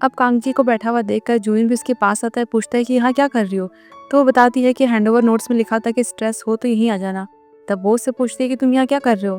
अब कांगजी को बैठा हुआ देखकर जूइन भी उसके पास आता है, पूछता है कि यहाँ क्या कर रही हो। तो वो बताती है कि हैंडओवर नोट्स में लिखा था कि स्ट्रेस हो तो यहीं आ जाना। तब वो उससे पूछती है कि तुम यहाँ क्या कर रहे हो।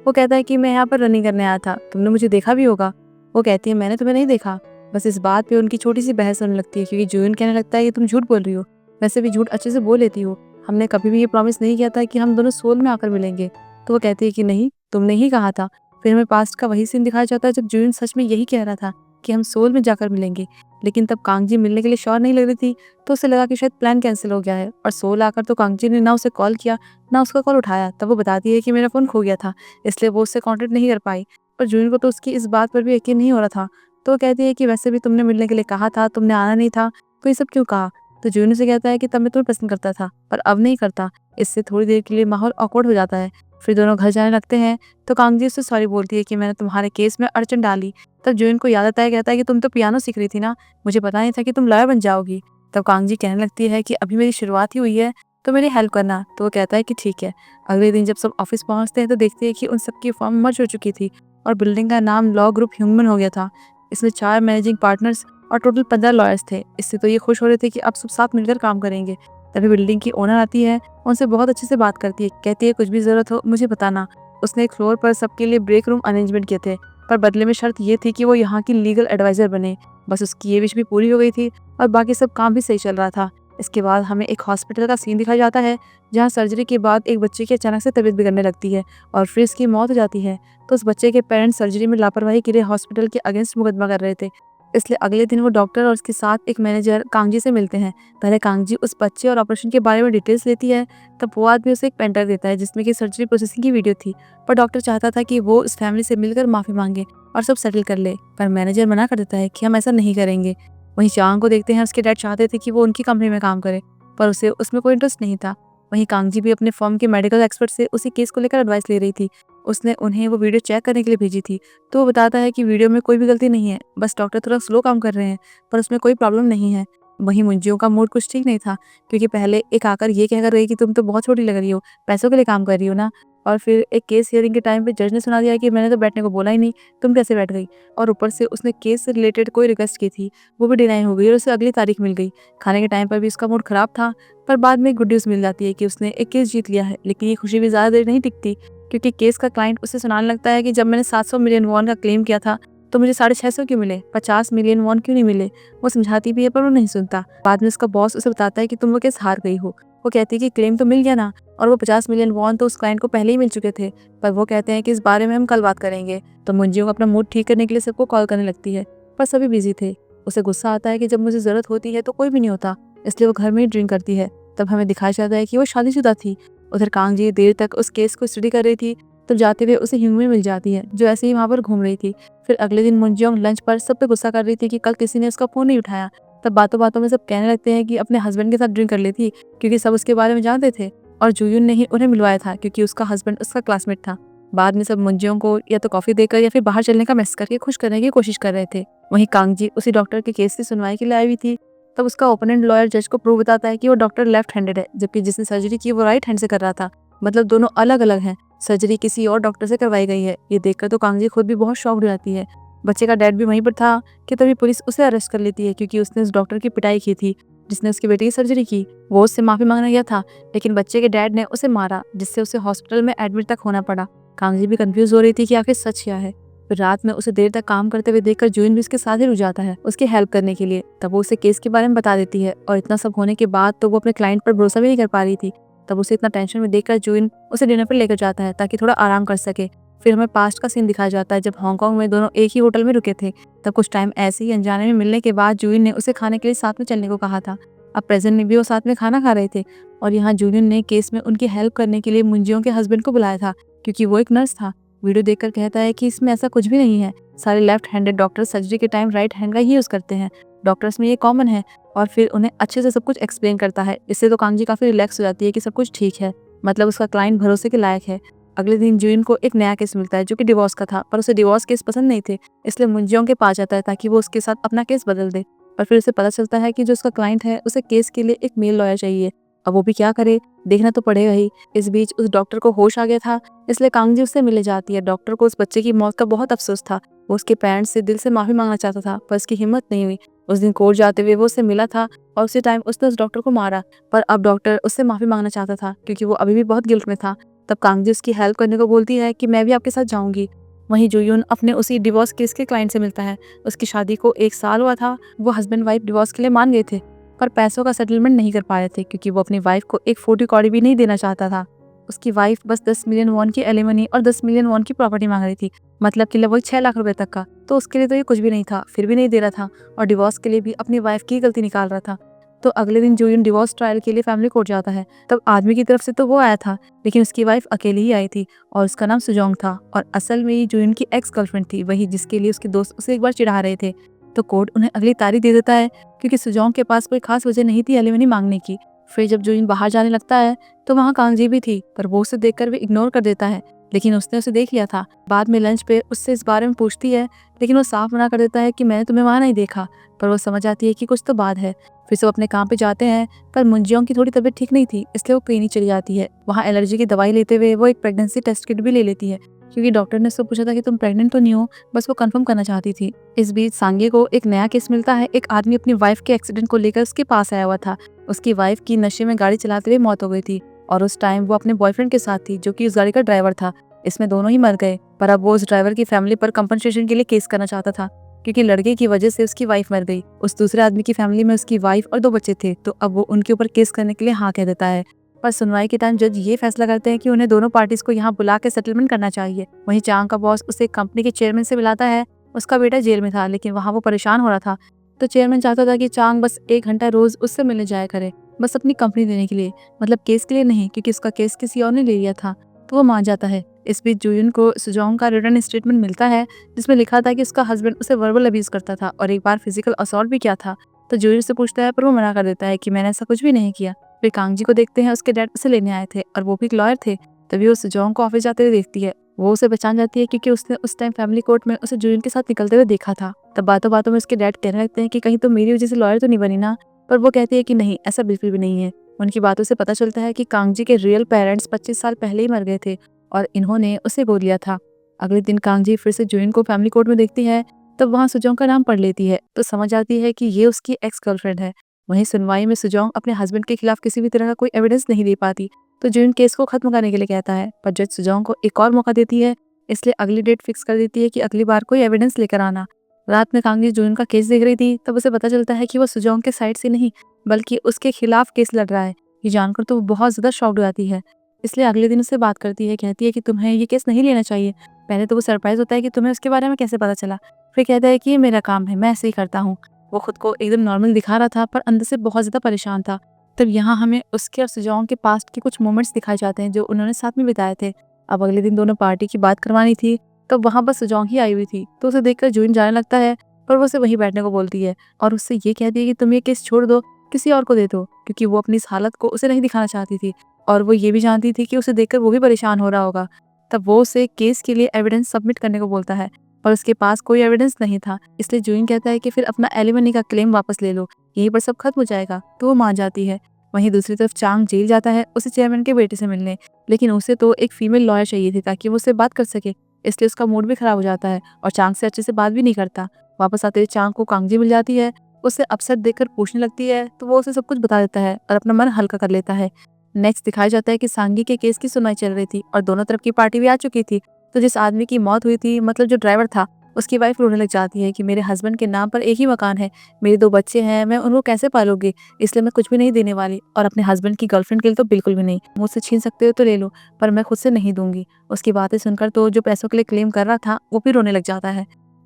वो कहता है कि मैं यहाँ पर रनिंग करने आया था, तुमने मुझे देखा भी होगा। वो कहती है मैंने तुम्हें नहीं देखा। बस इस बात पे उनकी छोटी सी बहस होने लगती है, क्योंकि जूइन कहने लगता है कि तुम झूठ बोल रही हो, वैसे भी झूठ अच्छे से बोल लेती हो, हमने कभी भी ये प्रॉमिस नहीं किया था कि हम दोनों सोल में आकर मिलेंगे। तो वो कहती है कि नहीं, तुमने ही कहा था। फिर हमें पास्ट का वही सीन दिखाया जाता है जब जूइन सच में यही कह रहा था कि हम सोल में जाकर मिलेंगे। लेकिन तब कांगजी मिलने के लिए श्योर नहीं लग रही थी, तो उसे लगा कि शायद प्लान कैंसिल हो गया है। और सोल आकर तो कांगजी ने ना उसे कॉल किया, ना उसका कॉल उठाया। तब वो बताती है कि मेरा फ़ोन खो गया था, इसलिए वो उससे कॉन्टेक्ट नहीं कर पाई। पर जून को तो उसकी इस बात पर भी यकीन नहीं हो रहा था। तो वो कहती है कि वैसे भी तुमने मिलने के लिए कहा था, तुमने आना नहीं था, तो ये सब क्यों कहा। तो जून उसे कहता है कि तब मैं तुम्हें पसंद करता था, पर अब नहीं करता। इससे थोड़ी देर के लिए माहौल ऑकवर्ड हो जाता है। फिर दोनों घर जाने लगते हैं, तो कांगजी उससे सॉरी बोलती है कि मैंने तुम्हारे केस में अड़चन डाली। तब जून को याद आता है, कहता है कि तुम तो पियानो सीख रही थी ना, मुझे पता नहीं था कि तुम लॉयर बन जाओगी। तब कांगजी कहने लगती है कि अभी मेरी शुरुआत ही हुई है, तो मेरी हेल्प करना। तो वो कहता है कि ठीक है। अगले दिन जब सब ऑफिस पहुंचते हैं तो देखते हैं कि उन सबकी फर्म मर्ज हो चुकी थी और बिल्डिंग का नाम लॉ ग्रुप ह्यूमन हो गया था। इसमें 4 मैनेजिंग पार्टनर्स और टोटल 15 लॉयर्स थे। इससे तो ये खुश हो रहे थे कि अब सब साथ मिलकर काम करेंगे। तभी बिल्डिंग की ओनर आती है, उनसे बहुत अच्छे से बात करती है, कहती है कुछ भी जरूरत हो मुझे बताना। उसने एक फ्लोर पर सबके लिए ब्रेक रूम अरेंजमेंट किए थे, पर बदले में शर्त ये थी कि वो यहाँ की लीगल एडवाइजर बने। बस उसकी ये विश भी पूरी हो गई थी और बाकी सब काम भी सही चल रहा था। इसके बाद हमें एक हॉस्पिटल का सीन दिखाया जाता है, जहाँ सर्जरी के बाद एक बच्चे की अचानक से तबीयत बिगड़ने लगती है और फिर इसकी मौत हो जाती है। तो उस बच्चे के पेरेंट्स सर्जरी में लापरवाही के लिए हॉस्पिटल के अगेंस्ट मुकदमा कर रहे थे। इसलिए अगले दिन वो डॉक्टर और उसके साथ एक मैनेजर कांगजी से मिलते हैं। पहले कांगजी उस बच्चे और ऑपरेशन के बारे में डिटेल्स लेती है, तब वो आदमी उसे एक पेन ड्राइव देता है जिसमें कि सर्जरी प्रोसेसिंग की वीडियो थी। पर डॉक्टर चाहता था कि वो इस फैमिली से मिलकर माफ़ी मांगे और सब सेटल कर ले, पर मैनेजर मना कर देता है कि हम ऐसा नहीं करेंगे। वहीं चांग को देखते हैं, उसके डैड चाहते थे कि वो उनकी कंपनी में काम करे, पर उसे उसमें कोई इंटरेस्ट नहीं था। वहीं कांगजी भी अपने फर्म के मेडिकल एक्सपर्ट से उसी केस को लेकर एडवाइस ले रही थी। उसने उन्हें वो वीडियो चेक करने के लिए भेजी थी, तो वो बताता है कि वीडियो में कोई भी गलती नहीं है, बस डॉक्टर थोड़ा स्लो काम कर रहे हैं, पर उसमें कोई प्रॉब्लम नहीं है। वहीं मुंजियों का मूड कुछ ठीक नहीं था, क्योंकि पहले एक आकर ये कहकर गई कि तुम तो बहुत छोटी लग रही हो, पैसों के लिए काम कर रही हो ना। और फिर एक केस हियरिंग के टाइम पे जज ने सुना दिया कि मैंने तो बैठने को बोला ही नहीं, तुम कैसे बैठ गई। और ऊपर से उसने केस से रिलेटेड कोई रिक्वेस्ट की थी, वो भी डिनाई हो गई और उसे अगली तारीख मिल गई। खाने के टाइम पर भी उसका मूड खराब था, पर बाद में गुड न्यूज़ मिल जाती है कि उसने एक केस जीत लिया है। लेकिन ये खुशी भी ज़्यादा देर नहीं टिकती, क्योंकि केस का क्लाइंट उसे सुनाने लगता है कि जब मैंने 700 मिलियन वॉन का क्लेम किया था, तो मुझे 650 क्यों मिले, 50 मिलियन वॉन क्यों नहीं मिले। वो समझाती भी है पर वो नहीं सुनता। बाद में उसका बॉस उसे बताता है कि तुम वो केस हार गई हो। वो कहती है कि क्लेम तो मिल गया ना, और वो 50 मिलियन वॉन तो उस क्लाइंट को पहले ही मिल चुके थे, पर वो कहते हैं कि इस बारे में हम कल बात करेंगे। तो मुंजियों को अपना मूड ठीक करने के लिए सबको कॉल करने लगती है, पर सभी बिजी थे। उसे गुस्सा आता है कि जब मुझे जरूरत होती है तो कोई भी नहीं होता, इसलिए वो घर में ही ड्रिंक करती है। तब हमें दिखाया जाता है कि वो शादीशुदा थी। उधर कांगजी देर तक उस केस को स्टडी कर रही थी, तो जाते हुए उसे ह्यूमन मिल जाती है, जो ऐसे ही वहाँ पर घूम रही थी। फिर अगले दिन मुंजियोंग लंच पर सब पे गुस्सा कर रही थी कि कल किसी ने उसका फ़ोन नहीं उठाया। तब बातों बातों में सब कहने लगते हैं कि अपने हस्बैंड के साथ ड्रिंक कर ली थी, क्योंकि सब उसके बारे में जानते थे, और जूयुन ने ही उन्हें मिलवाया था क्योंकि उसका हस्बैंड उसका क्लासमेट था। बाद में सब मुंजियों को या तो कॉफ़ी देकर या फिर बाहर चलने का मैसेज करके खुश करने की कोशिश कर रहे थे। वहीं कांगजी उसी डॉक्टर के केस की सुनवाई के लिए आई हुई थी। तब उसका ओपोनेंट लॉयर जज को प्रूव बताता है कि वो डॉक्टर लेफ्ट हैंडेड है, जबकि जिसने सर्जरी की वो राइट हैंड से कर रहा था। मतलब दोनों अलग अलग हैं। सर्जरी किसी और डॉक्टर से करवाई गई है। ये देखकर तो कांगजी खुद भी बहुत शॉक्ड हो जाती है। बच्चे का डैड भी वहीं पर था कि तभी पुलिस उसे अरेस्ट कर लेती है, क्योंकि उसने उस डॉक्टर की पिटाई की थी जिसने उसकी बेटी की सर्जरी की। वो उससे माफी मांगने गया था, लेकिन बच्चे के डैड ने उसे मारा, जिससे उसे हॉस्पिटल में एडमिट तक होना पड़ा। कांगजी भी कंफ्यूज हो रही थी कि आखिर सच क्या है। फिर रात में उसे देर तक काम करते हुए देखकर जून भी उसके साथ ही रुक जाता है उसकी हेल्प करने के लिए। तब वो उसे केस के बारे में बता देती है, और इतना सब होने के बाद तो वो अपने क्लाइंट पर भरोसा भी नहीं कर पा रही थी। तब उसे इतना टेंशन में देखकर जून उसे डिनर पर लेकर जाता है ताकि थोड़ा आराम कर सके। फिर हमें पास्ट का सीन दिखाया जाता है जब हांगकांग में दोनों एक ही होटल में रुके थे। तब कुछ टाइम ऐसे ही अनजाने में मिलने के बाद जून ने उसे खाने के लिए साथ में चलने को कहा था। अब प्रेजेंट में भी वो साथ में खाना खा रहे थे, और यहाँ जूनियन ने केस में उनकी हेल्प करने के लिए मुंजियों के हस्बैंड को बुलाया था, क्योंकि वो एक नर्स था। वीडियो देखकर कहता है कि इसमें ऐसा कुछ भी नहीं है, सारे लेफ्ट हैंडेड डॉक्टर सर्जरी के टाइम राइट हैंड का ही यूज़ करते हैं, डॉक्टर्स में ये कॉमन है। और फिर उन्हें अच्छे से सब कुछ एक्सप्लेन करता है। इससे तो कांगजी काफ़ी रिलैक्स हो जाती है कि सब कुछ ठीक है, मतलब उसका क्लाइंट भरोसे के लायक है। अगले दिन जून को एक नया केस मिलता है जो कि डिवोर्स का था, पर उसे डिवोर्स केस पसंद नहीं थे, इसलिए मुंजियों के पास जाता है ताकि वो उसके साथ अपना केस बदल दे। पर फिर उसे पता चलता है कि जो उसका क्लाइंट है उसे केस के लिए एक मेल लॉयर चाहिए, अब वो भी क्या करे, देखना तो पड़ेगा ही। इस बीच उस डॉक्टर को होश आ गया था, इसलिए कांग जी उससे मिले जाती है। डॉक्टर को उस बच्चे की मौत का बहुत अफसोस था। वो उसके पेरेंट्स से दिल से माफी मांगना चाहता था, पर उसकी हिम्मत नहीं हुई। उस दिन कोर्ट जाते हुए वो उससे मिला था और उसी टाइम उसने उस डॉक्टर को मारा, पर अब डॉक्टर उससे माफी मांगना चाहता था क्योंकि वो अभी भी बहुत गिल्ट में था। तब कांग जी उसकी हेल्प करने को बोलती है कि मैं भी आपके साथ जाऊंगी। वहीं जुयून अपने उसी डिवोर्स केस के क्लाइंट से मिलता है। उसकी शादी को 1 साल हुआ था। वो हस्बैंड वाइफ डिवोर्स के लिए मान गए थे, पर पैसों का सेटलमेंट नहीं कर पा रहे थे क्योंकि वो अपनी वाइफ को एक फोटो कौड़ी भी नहीं देना चाहता था। उसकी वाइफ बस 10 मिलियन वॉन की एलिमनी और 10 मिलियन वॉन की प्रॉपर्टी मांग रही थी, मतलब कि लगभग 6 लाख रुपए तक का। तो उसके लिए तो ये कुछ भी नहीं था, फिर भी नहीं दे रहा था और डिवोर्स के लिए भी अपनी वाइफ की गलती निकाल रहा था। तो अगले दिन जुयून डिवोर्स ट्रायल के लिए फैमिली कोर्ट जाता है। तब आदमी की तरफ से तो वो आया था, लेकिन उसकी वाइफ अकेली ही आई थी और उसका नाम सुजोंग था और असल में ये जुयून की एक्स गर्लफ्रेंड थी, वही जिसके लिए उसके दोस्त उसे एक बार चिढ़ा रहे थे। तो कोर्ट उन्हें अगली तारीख दे देता है क्योंकि सुजोंग के पास कोई खास वजह नहीं थी एलिमनी मांगने की। फिर जब जुयून बाहर जाने लगता है तो वहाँ कांगजी भी थी, पर वो उसे देखकर भी इग्नोर कर देता है, लेकिन उसने उसे देख लिया था। बाद में लंच पे उससे इस बारे में पूछती है, लेकिन वो साफ मना कर देता है कि मैंने तुम्हें वहाँ नहीं देखा, पर वो समझ आती है कि कुछ तो बात है। फिर सब अपने काम पे जाते हैं, पर मुंजियोंग की थोड़ी तबीयत ठीक नहीं थी, इसलिए वो क्लिनिक चली जाती है। वहाँ एलर्जी की दवाई लेते हुए वो एक प्रेगनेंसी टेस्ट किट भी ले लेती है क्योंकि डॉक्टर ने उससे पूछा था कि तुम प्रेग्नेंट तो नहीं हो, बस वो कंफर्म करना चाहती थी। इस बीच सांगे को एक नया केस मिलता है। एक आदमी अपनी वाइफ के एक्सीडेंट को लेकर उसके पास आया हुआ था। उसकी वाइफ की नशे में गाड़ी चलाते हुए मौत हो गई थी और उस टाइम वो अपने बॉयफ्रेंड के साथ थी जो कि उस गाड़ी का ड्राइवर था। इसमें दोनों ही मर गए, पर अब वो उस ड्राइवर की फैमिली पर कंपनसेशन के लिए केस करना चाहता था क्योंकि लड़के की वजह से उसकी वाइफ मर गई। उस दूसरे आदमी की फैमिली में उसकी वाइफ और 2 बच्चे थे, तो अब वो उनके ऊपर केस करने के लिए हाँ कह देता है। पर सुनवाई के टाइम जज ये फैसला करते हैं कि उन्हें दोनों पार्टीज को यहाँ बुला के सेटलमेंट करना चाहिए। वहीं चांग का बॉस उसे कंपनी के चेयरमैन से मिलाता है। उसका बेटा जेल में था, लेकिन वहाँ वो परेशान हो रहा था, तो चेयरमैन चाहता था कि चांग बस 1 घंटा रोज उससे मिलने जाया करे, बस अपनी कंपनी देने के लिए, मतलब केस के लिए नहीं, क्योंकि उसका केस किसी और ने ले लिया था। तो वो मान जाता है। इस बीच जुयन को सुजोंग का रिटर्न स्टेटमेंट मिलता है जिसमें लिखा था कि उसका हस्बैंड उसे वर्बल अब्यूज करता था और एक बार फिजिकल असॉल्ट भी किया था। तो जुयन से पूछता है, पर वो मना कर देता है कि मैंने ऐसा कुछ भी नहीं किया। फिर कांगजी को देखते हैं, उसके डैड उसे लेने आए थे और वो भी एक लॉयर थे। तभी वो सुजोंग को ऑफिस जाते हुए देखती है। वो उसे पहचान जाती है क्योंकि उसने उस टाइम फैमिली कोर्ट में उसे जुयन के साथ निकलते हुए देखा था। तब बातों बातों में उसके डैड कहने लगते हैं कि कहीं तो मेरी वजह से लॉयर तो नहीं बनी ना, पर वो कहती है कि नहीं, ऐसा बिल्कुल भी नहीं है। उनकी बातों से पता चलता है कि कांगजी के रियल पेरेंट्स 25 साल पहले ही मर गए थे और इन्होंने उसे गोद लिया था। अगले दिन कांगजी फिर से जुयन को फैमिली कोर्ट में देखती है, तब वहाँ सुजोंग का नाम पढ़ लेती है तो समझ आती है कि ये उसकी एक्स गर्लफ्रेंड है। वहीं सुनवाई में सुजोंग अपने हस्बैंड के खिलाफ किसी भी तरह का कोई एविडेंस नहीं दे पाती, तो जुयन केस को खत्म करने के लिए कहता है, पर जज सुजोंग को एक और मौका देती है, इसलिए अगली डेट फिक्स कर देती है कि अगली बार कोई एविडेंस लेकर आना। रात में कांगजी जुयन का केस देख रही थी, तब उसे पता चलता है कि वो सुजोंग के साइड से नहीं बल्कि उसके खिलाफ केस लड़ रहा है। ये जानकर तो वो बहुत ज्यादा शॉक्ड हो जाती है, इसलिए अगले दिन उससे बात करती है, कहती है कि तुम्हें ये केस नहीं लेना चाहिए। पहले तो वो सरप्राइज होता है कि तुम्हें उसके बारे में कैसे पता चला। फिर कहता है कि ये मेरा काम है, मैं ऐसे ही करता हूँ। वो खुद को एकदम नॉर्मल दिखा रहा था, पर अंदर से बहुत ज्यादा परेशान था। तब यहाँ हमें उसके और सुजोंग के पास्ट के कुछ मोमेंट्स दिखाए जाते हैं जो उन्होंने साथ में बिताए थे। अब अगले दिन दोनों पार्टी की बात करवानी थी, तब वहाँ बस सुजोंग ही आई हुई थी, तो उसे देखकर जुइन जाने लगता है, पर वो उसे वहीं बैठने को बोलती है और उससे ये कहती है कि तुम ये केस छोड़ दो, किसी और को दे दो, क्योंकि वो अपनी इस हालत को उसे नहीं दिखाना चाहती थी और वो ये भी जानती थी कि उसे देखकर वो भी परेशान हो रहा होगा। तब वो उसे केस के लिए एविडेंस सबमिट करने को बोलता है, पर उसके पास कोई एविडेंस नहीं था, इसलिए जुइन कहता है कि फिर अपना एलिमनी का क्लेम वापस ले लो, यहीं पर सब खत्म हो जाएगा। तो वो मान जाती है। वहीं दूसरी तरफ चांग जेल जाता है उसे चेयरमैन के बेटे से मिलने, लेकिन उसे तो एक फीमेल लॉयर चाहिए थी ताकि वो उससे बात कर सके, इसलिए उसका मूड भी खराब हो जाता है और चांग से अच्छे से बात भी नहीं करता। वापस आते हुए चांग को कांगजी मिल जाती है, उसे अपसेट देखकर पूछने लगती है, तो वो उसे सब कुछ बता देता है और अपना मन हल्का कर लेता है। नेक्स्ट दिखाया जाता है कि सांगी के केस की सुनवाई चल रही थी और दोनों तरफ की पार्टी भी आ चुकी थी। तो जिस आदमी की मौत हुई थी, मतलब जो ड्राइवर था, उसकी वाइफ रोने लग जाती है कि मेरे हस्बैंड के नाम पर एक ही मकान है, मेरे 2 बच्चे हैं, मैं उनको कैसे पालूंगी, इसलिए मैं कुछ भी नहीं देने वाली और अपने हस्बैंड की गर्लफ्रेंड के लिए तो बिल्कुल भी नहीं। मुझसे छीन सकते हो तो ले लो, पर मैं खुद से नहीं दूंगी। उसकी बातें सुनकर तो जो पैसों के लिए क्लेम कर रहा था वो भी रोने लग जाता है।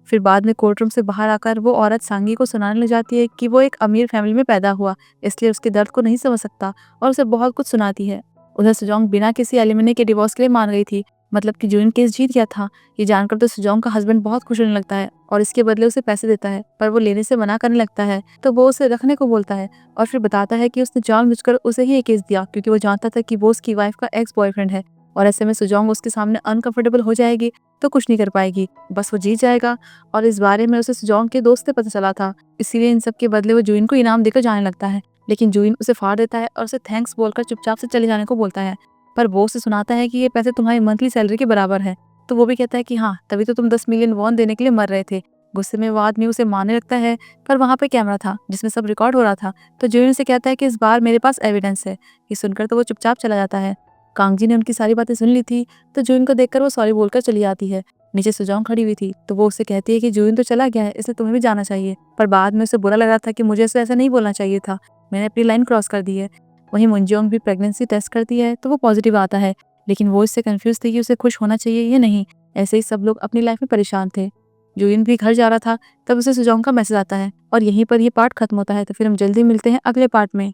फिर बाद में कोर्ट रूम से बाहर आकर वो औरत सांगी को सुनाने लग जाती है कि वो एक अमीर फैमिली में पैदा हुआ, इसलिए उसके दर्द को नहीं समझ सकता और उसे बहुत कुछ सुनाती है। उधर सुजोंग बिना किसी एलिमनी के डिवोर्स के लिए मान गई थी, मतलब कि जुइन केस जीत गया था। ये जानकर तो सुजोंग का हस्बैंड बहुत खुश होने लगता है और इसके बदले उसे पैसे देता है, पर वो लेने से मना करने लगता है, तो वो उसे रखने को बोलता है और फिर बताता है कि उसने जानबूझकर उसे ही ये केस दिया क्योंकि वो जानता था कि वो उसकी वाइफ का एक्स बॉयफ्रेंड है और ऐसे में सुजोंग उसके सामने अनकंफर्टेबल हो जाएगी तो कुछ नहीं कर पाएगी, बस वो जीत जाएगा। और इस बारे में उसे सुजोंग के दोस्त से पता चला था, इसीलिए इन सब के बदले वो जुइन को इनाम देकर जाने लगता है। लेकिन जूइन उसे फाड़ देता है और उसे थैंक्स बोलकर चुपचाप से चले जाने को बोलता है। पर बॉस से सुनाता है कि ये पैसे तुम्हारी मंथली सैलरी के बराबर है। तो वो भी कहता है कि हाँ, तभी तो तुम 10 मिलियन वॉन देने के लिए मर रहे थे। गुस्से में वो आदमी उसे मारने लगता है, पर वहाँ पे कैमरा था जिसमें सब रिकॉर्ड हो रहा था। तो जूइन से कहता है कि इस बार मेरे पास एविडेंस है। ये सुनकर तो वो चुपचाप चला जाता है। कांगजी ने उनकी सारी बातें सुन ली थी, तो जूइन को देखकर वो सॉरी बोलकर चली जाती है। नीचे सुजोंग खड़ी हुई थी, तो वो उससे कहती है कि जूइन तो चला गया है, इसलिए तुम्हें भी जाना चाहिए। पर बाद में उसे बुरा लग रहा था कि मुझे उसे ऐसा नहीं बोलना चाहिए था, मैंने अपनी लाइन क्रॉस कर दी है। वहीं मुंजियोंग भी प्रेगनेंसी टेस्ट करती है, तो वो पॉजिटिव आता है, लेकिन वो इससे कंफ्यूज थी कि उसे खुश होना चाहिए या नहीं। ऐसे ही सब लोग अपनी लाइफ में परेशान थे। जूइन भी घर जा रहा था, तब उसे सुजोंग का मैसेज आता है और यहीं पर ये पार्ट खत्म होता है। तो फिर हम जल्दी मिलते हैं अगले पार्ट में।